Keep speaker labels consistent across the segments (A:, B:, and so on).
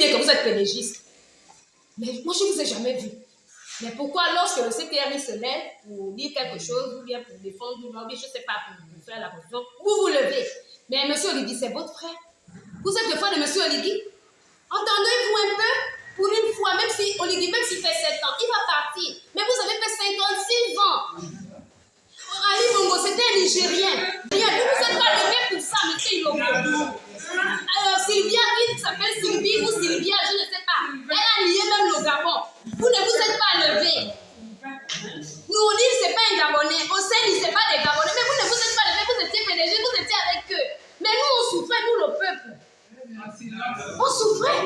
A: dire que vous êtes pédégiste. Mais moi, je ne vous ai jamais vu. Mais pourquoi, lorsque le CTRI se lève pour dire quelque chose, ou bien pour défendre, ou bien, je ne sais pas, pour faire la position, vous vous levez. Mais M. Oligui, c'est votre frère. Vous êtes le frère de M. Oligui. Entendez-vous un peu? Pour une fois, même si Oligui, même s'il fait 7 ans, il va partir. Mais vous avez fait 56 ans. Ali Bongo, c'était un Nigérien. Vous ne vous êtes pas levé pour ça, M. Ilongo. Alors, Sylvia, il s'appelle Sylvie ou Sylvia, je ne sais pas. Elle a nié même le Gabon. Vous ne vous êtes pas levé. Nous, on dit que ce n'est pas un Gabonais. Au sein, ce n'est pas des Gabonais. Mais vous ne vous êtes pas levé. Vous étiez PDG, vous étiez avec eux. Mais nous, on souffrait, nous, le peuple. On souffrait.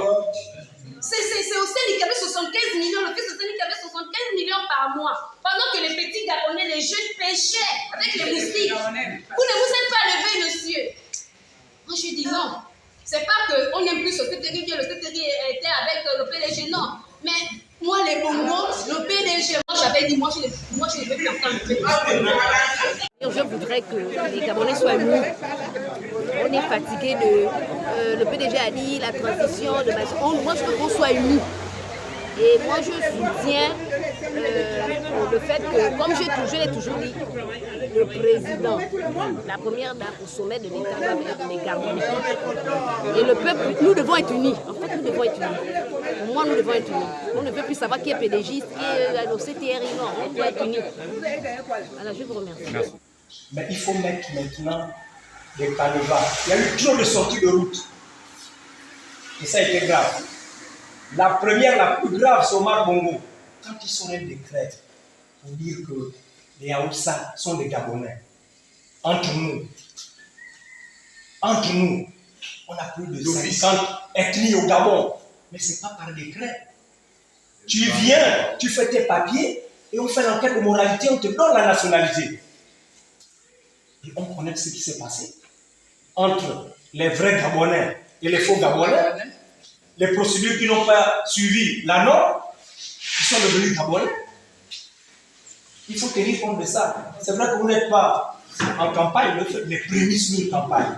A: C'est au sein qui avait 75 millions. Le fils de Sénégal qui avait 75 millions par mois. Pendant que les petits Gabonais, les jeunes pêchaient avec les moustiques. Vous ne vous êtes pas levé, monsieur. Moi, je dis non. C'est pas qu'on n'aime plus le CTRI, que le CTRI était avec le PDG, non. Mais moi, les Bongos, le PDG, moi, j'avais dit, moi, je ne veux plus entendre le PDG.
B: Je voudrais que les Gabonais soient émus. On est fatigué de... le PDG a dit la transition de machin. Moi, je veux qu'on soit émus. Et moi, je soutiens le fait que, comme je l'ai toujours dit, le président, la première dame au sommet de l'État va venir des Gabonais. Et le peuple, nous devons être unis. En fait, nous devons être unis. Pour moi, nous devons être unis. On ne veut plus savoir qui est PDGiste, qui est au CTRI. Non, on doit être unis. Alors, je vous remercie. Merci.
C: Mais il faut mettre maintenant des canevas. Il y a eu trop de sorties de route. Et ça a été grave. La première, la plus grave, c'est Omar Bongo. Quand ils sont un décret pour dire que les Haoussa sont des Gabonais, entre nous, on a plus de 50 ethnies au Gabon. Mais ce n'est pas par décret. Tu viens, tu fais tes papiers et on fait l'enquête de moralité, on te donne la nationalité. Et on connaît ce qui s'est passé entre les vrais Gabonais et les faux Gabonais. Les procédures qui n'ont pas suivi la norme, qui sont devenus Gabonais. Il faut tenir compte de ça. C'est vrai que vous n'êtes pas en campagne, vous faites les prémices d'une campagne.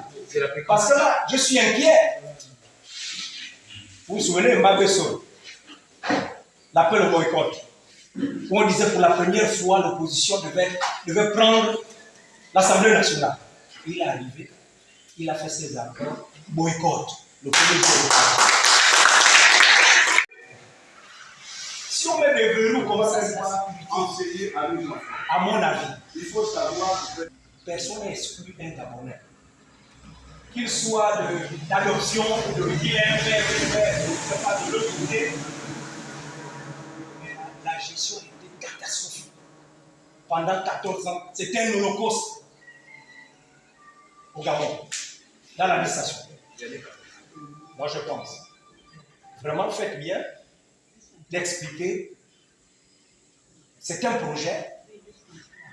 C: Parce que là, je suis inquiet. Vous vous souvenez, Mbabesso, l'appel au boycott, où on disait pour la première fois l'opposition devait prendre l'Assemblée nationale. Il est arrivé, il a fait ses accords, boycott, le premier boycott. Si on met des verrous, comment ça se passe? Enseigner à nos enfants. À mon avis, il faut savoir que personne n'est exclu d'un Gabonais. Qu'il soit d'adoption, qu'il ait un père, pas de l'autre côté. Mais la gestion était catastrophique. Pendant 14 ans, c'était un holocauste au Gabon, dans l'administration. Moi, je pense. Vraiment, faites bien d'expliquer. C'est un projet.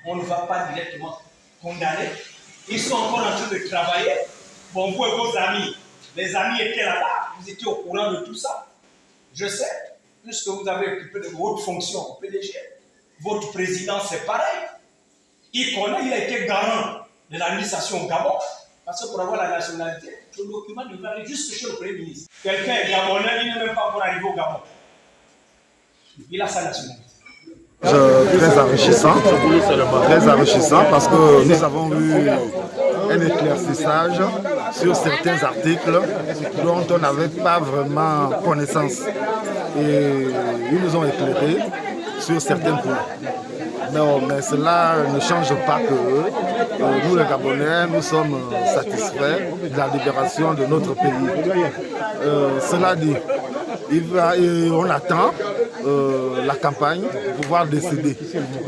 C: On ne va pas directement condamner. Ils sont encore en train de travailler. Bon, vous et vos amis, les amis étaient là-bas, vous étiez au courant de tout ça. Je sais, puisque vous avez occupé de votre fonction au PDG, votre président, c'est pareil. Il connaît, il a été garant de l'administration au Gabon, parce que pour avoir la nationalité, le document devrait aller juste chez le Premier ministre. Quelqu'un est gabonais, il n'est même pas encore arrivé au Gabon. Il a sa nationalité. Très enrichissant
D: parce que nous avons eu un éclaircissage sur certains articles dont on n'avait pas vraiment connaissance. Et ils nous ont éclairés sur certains points. Mais cela ne change pas que nous les Gabonais, nous sommes satisfaits de la libération de notre pays. Cela dit, on attend la campagne pour pouvoir décider.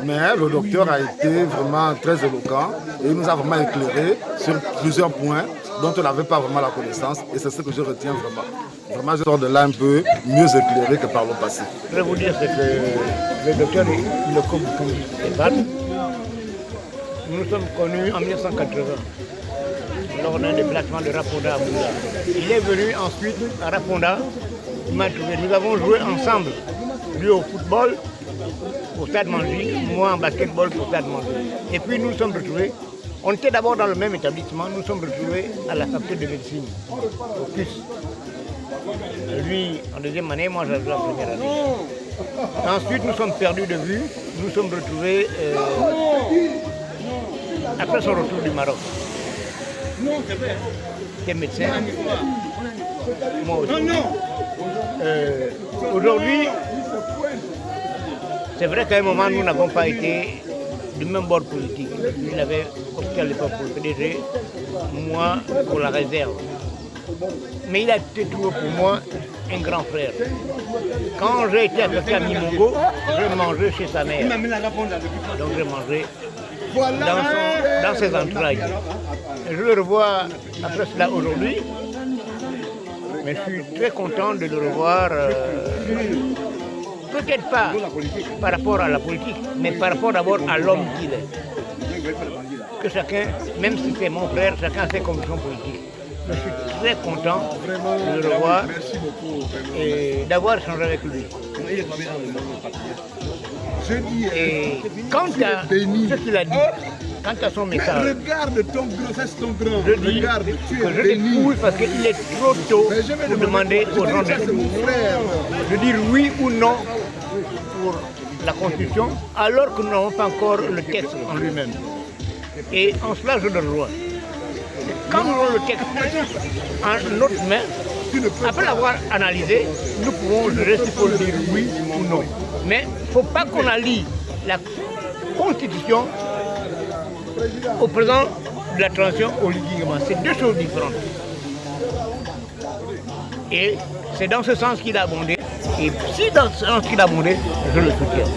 D: Mais le docteur a été vraiment très éloquent et il nous a vraiment éclairé sur plusieurs points dont on n'avait pas vraiment la connaissance et c'est ce que je retiens vraiment. Vraiment, je sors de là un peu mieux éclairé que par le passé.
E: Je vais vous dire que le docteur Evan, nous nous sommes connus en 1980 lors d'un déplacement de Raponda à Moula. Il est venu ensuite à Raponda, il m'a trouvé. Nous avons joué ensemble, lui au football, au Stade Manji, moi en basketball au Stade Manji. Et puis nous nous sommes retrouvés, on était d'abord dans le même établissement, nous nous sommes retrouvés à la faculté de médecine, au CUS. Lui en deuxième année, moi j'avais la première année. Ensuite, nous sommes perdus de vue. Nous sommes retrouvés après son retour du Maroc. J'étais médecin. Moi aussi. Aujourd'hui, c'est vrai qu'à un moment, nous n'avons pas été du même bord politique. Il avait opté à l'époque pour le PDG, moi pour la réserve. Mais il a été toujours pour moi un grand frère. Quand j'ai été affecté à Mimongo, je mangeais chez sa mère. Donc je mangeais dans ses entrailles. Et je le revois après cela aujourd'hui. Mais je suis très content de le revoir. Peut-être pas par rapport à la politique, mais par rapport d'abord à l'homme qu'il est. Que chacun, même si c'est mon frère, chacun a ses convictions politiques. Je suis très content de le revoir et d'avoir échangé avec lui. Et quant à ce qu'il a dit, quant à son message, je dis que je l'écoute parce qu'il est trop tôt pour demander aux gens de dire oui ou non pour la Constitution, alors que nous n'avons pas encore le texte en lui-même. Et en cela, je le rejoins. Quand nous avons le texte en notre main, après l'avoir analysé, nous pouvons juger s'il faut le dire oui ou non. Mais il ne faut pas qu'on allie la Constitution au président de la transition au litigement. C'est deux choses différentes. Et c'est dans ce sens qu'il a abondé. Et si dans ce sens qu'il a abondé, je le soutiens.